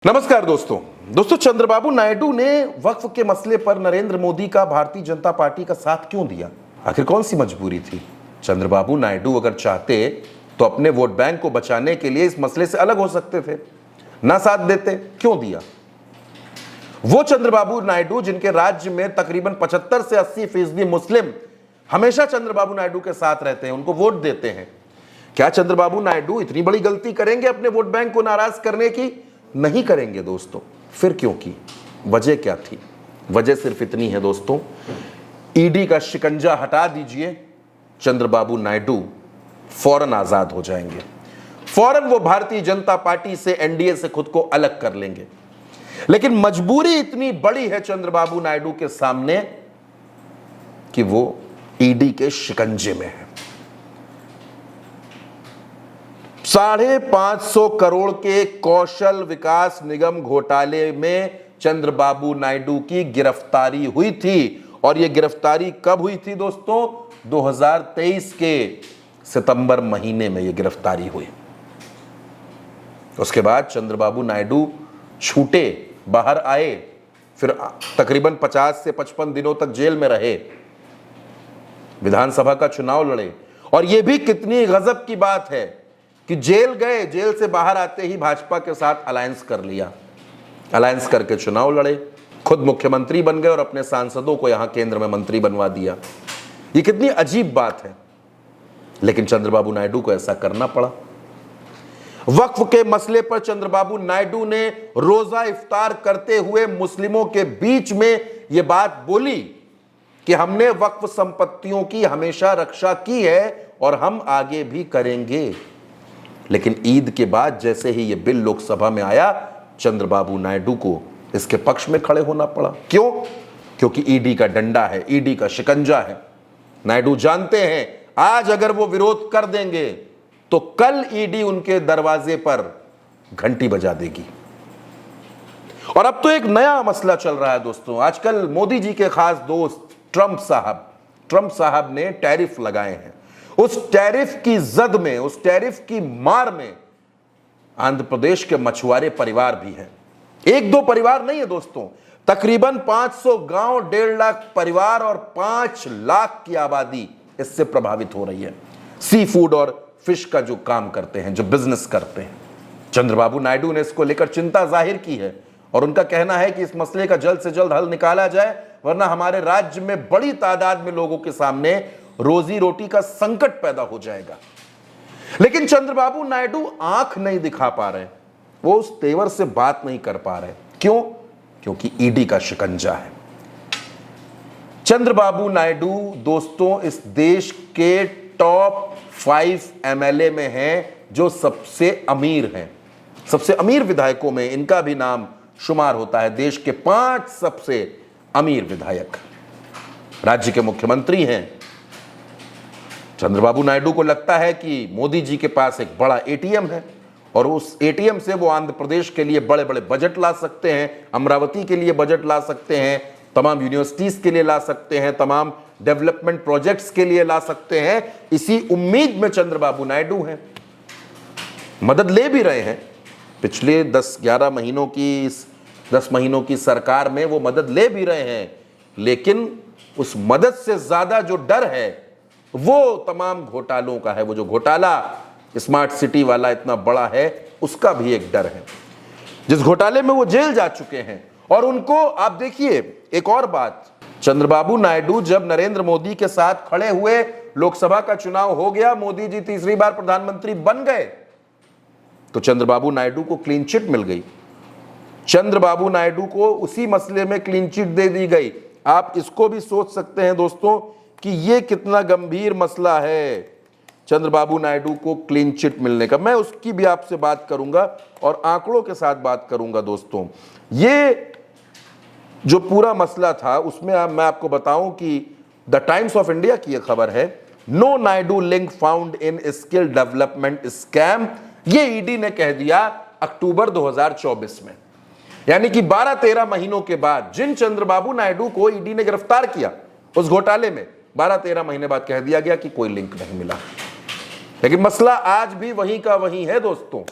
नमस्कार दोस्तों चंद्रबाबू नायडू ने वक्फ के मसले पर नरेंद्र मोदी का भारतीय जनता पार्टी का साथ क्यों दिया? आखिर कौन सी मजबूरी थी? चंद्रबाबू नायडू अगर चाहते तो अपने वोट बैंक को बचाने के लिए इस मसले से अलग हो सकते थे, ना साथ देते। क्यों दिया? वो चंद्रबाबू नायडू जिनके राज्य में तकरीबन 75 से 80% मुस्लिम हमेशा चंद्रबाबू नायडू के साथ रहते हैं, उनको वोट देते हैं। क्या चंद्रबाबू नायडू इतनी बड़ी गलती करेंगे अपने वोट बैंक को नाराज करने की? नहीं करेंगे दोस्तों। फिर क्यों की? वजह क्या थी? वजह सिर्फ इतनी है दोस्तों, ईडी का शिकंजा हटा दीजिए, चंद्रबाबू नायडू फौरन आजाद हो जाएंगे। फौरन वो भारतीय जनता पार्टी से, एनडीए से खुद को अलग कर लेंगे। लेकिन मजबूरी इतनी बड़ी है चंद्रबाबू नायडू के सामने कि वो ईडी के शिकंजे में है। 550 करोड़ के कौशल विकास निगम घोटाले में चंद्रबाबू नायडू की गिरफ्तारी हुई थी। और यह गिरफ्तारी कब हुई थी दोस्तों? 2023 के सितंबर महीने में यह गिरफ्तारी हुई। उसके बाद चंद्रबाबू नायडू छूटे, बाहर आए, फिर तकरीबन 50 से 55 दिनों तक जेल में रहे, विधानसभा का चुनाव लड़े। और यह भी कितनी गजब की बात है कि जेल गए, जेल से बाहर आते ही भाजपा के साथ अलायंस कर लिया, अलायंस करके चुनाव लड़े, खुद मुख्यमंत्री बन गए और अपने सांसदों को यहां केंद्र में मंत्री बनवा दिया। ये कितनी अजीब बात है, लेकिन चंद्रबाबू नायडू को ऐसा करना पड़ा। वक्फ के मसले पर चंद्रबाबू नायडू ने रोजा इफ्तार करते हुए मुस्लिमों के बीच में यह बात बोली कि हमने वक्फ संपत्तियों की हमेशा रक्षा की है और हम आगे भी करेंगे। लेकिन ईद के बाद जैसे ही यह बिल लोकसभा में आया, चंद्रबाबू नायडू को इसके पक्ष में खड़े होना पड़ा। क्यों? क्योंकि ईडी का डंडा है, ईडी का शिकंजा है। नायडू जानते हैं आज अगर वो विरोध कर देंगे तो कल ईडी उनके दरवाजे पर घंटी बजा देगी। और अब तो एक नया मसला चल रहा है दोस्तों। आजकल मोदी जी के खास दोस्त ट्रंप साहब ने टैरिफ लगाए हैं। उस टैरिफ की जद में, उस टैरिफ की मार में आंध्र प्रदेश के मछुआरे परिवार भी हैं। एक दो परिवार नहीं है दोस्तों, तकरीबन 500 गांव, 1.5 लाख परिवार और 5 लाख की आबादी इससे प्रभावित हो रही है। सी फूड और फिश का जो काम करते हैं, जो बिजनेस करते हैं। चंद्रबाबू नायडू ने इसको लेकर चिंता जाहिर की है और उनका कहना है कि इस मसले का जल्द से जल्द हल निकाला जाए, वरना हमारे राज्य में बड़ी तादाद में लोगों के सामने रोजी रोटी का संकट पैदा हो जाएगा। लेकिन चंद्रबाबू नायडू आंख नहीं दिखा पा रहे, वो उस तेवर से बात नहीं कर पा रहे। क्यों? क्योंकि ईडी का शिकंजा है। चंद्रबाबू नायडू दोस्तों इस देश के टॉप 5 एमएलए में हैं जो सबसे अमीर हैं। सबसे अमीर विधायकों में इनका भी नाम शुमार होता है। देश के 5 सबसे अमीर विधायक राज्य के मुख्यमंत्री हैं। चंद्रबाबू नायडू को लगता है कि मोदी जी के पास एक बड़ा एटीएम है और उस एटीएम से वो आंध्र प्रदेश के लिए बड़े बड़े बजट ला सकते हैं, अमरावती के लिए बजट ला सकते हैं, तमाम यूनिवर्सिटीज के लिए ला सकते हैं, तमाम डेवलपमेंट प्रोजेक्ट्स के लिए ला सकते हैं। इसी उम्मीद में चंद्रबाबू नायडू हैं, मदद ले भी रहे हैं। पिछले 10-11 महीनों की, 10 महीनों की सरकार में वो मदद ले भी रहे हैं। लेकिन उस मदद से ज्यादा जो डर है वो तमाम घोटालों का है। वो जो घोटाला स्मार्ट सिटी वाला इतना बड़ा है, उसका भी एक डर है, जिस घोटाले में वो जेल जा चुके हैं। और उनको आप देखिए एक और बात, चंद्रबाबू नायडू जब नरेंद्र मोदी के साथ खड़े हुए, लोकसभा का चुनाव हो गया, मोदी जी तीसरी बार प्रधानमंत्री बन गए, तो चंद्रबाबू नायडू को क्लीन चिट मिल गई। चंद्रबाबू नायडू को उसी मसले में क्लीन चिट दे दी गई। आप इसको भी सोच सकते हैं दोस्तों कि यह कितना गंभीर मसला है चंद्रबाबू नायडू को क्लीन चिट मिलने का। मैं उसकी भी आपसे बात करूंगा और आंकड़ों के साथ बात करूंगा दोस्तों। ये जो पूरा मसला था उसमें मैं आपको बताऊं कि द टाइम्स ऑफ इंडिया की यह खबर है, no Naidu link found in skill development scam. ये ईडी ने कह दिया अक्टूबर 2024 में, यानी कि 12-13 महीनों के बाद जिन चंद्रबाबू नायडू को ईडी ने गिरफ्तार किया उस घोटाले में, 12-13 महीने बाद कह दिया गया कि कोई लिंक नहीं मिला। लेकिन मसला आज भी वहीं का वहीं है दोस्तों।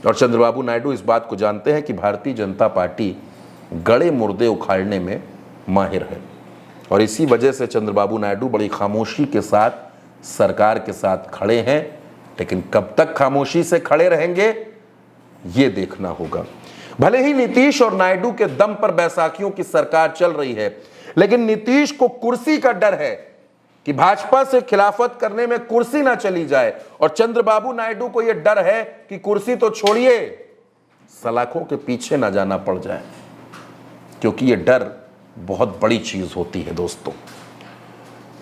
और चंद्रबाबू नायडू इस बात को जानते हैं कि भारतीय जनता पार्टी गड़े मुर्दे उखाड़ने में माहिर है, और इसी वजह से चंद्रबाबू नायडू बड़ी खामोशी के साथ सरकार के साथ खड़े हैं। लेकिन कब तक खामोशी से खड़े रहेंगे ये देखना होगा। भले ही नीतीश और नायडू के दम पर बैसाखियों की सरकार चल रही है, लेकिन नीतीश को कुर्सी का डर है कि भाजपा से खिलाफत करने में कुर्सी ना चली जाए, और चंद्रबाबू नायडू को यह डर है कि कुर्सी तो छोड़िए, सलाखों के पीछे ना जाना पड़ जाए, क्योंकि यह डर बहुत बड़ी चीज होती है दोस्तों।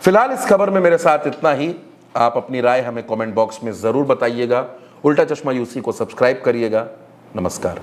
फिलहाल इस खबर में मेरे साथ इतना ही। आप अपनी राय हमें कमेंट बॉक्स में जरूर बताइएगा। उल्टा चश्मा यूसी को सब्सक्राइब करिएगा। नमस्कार।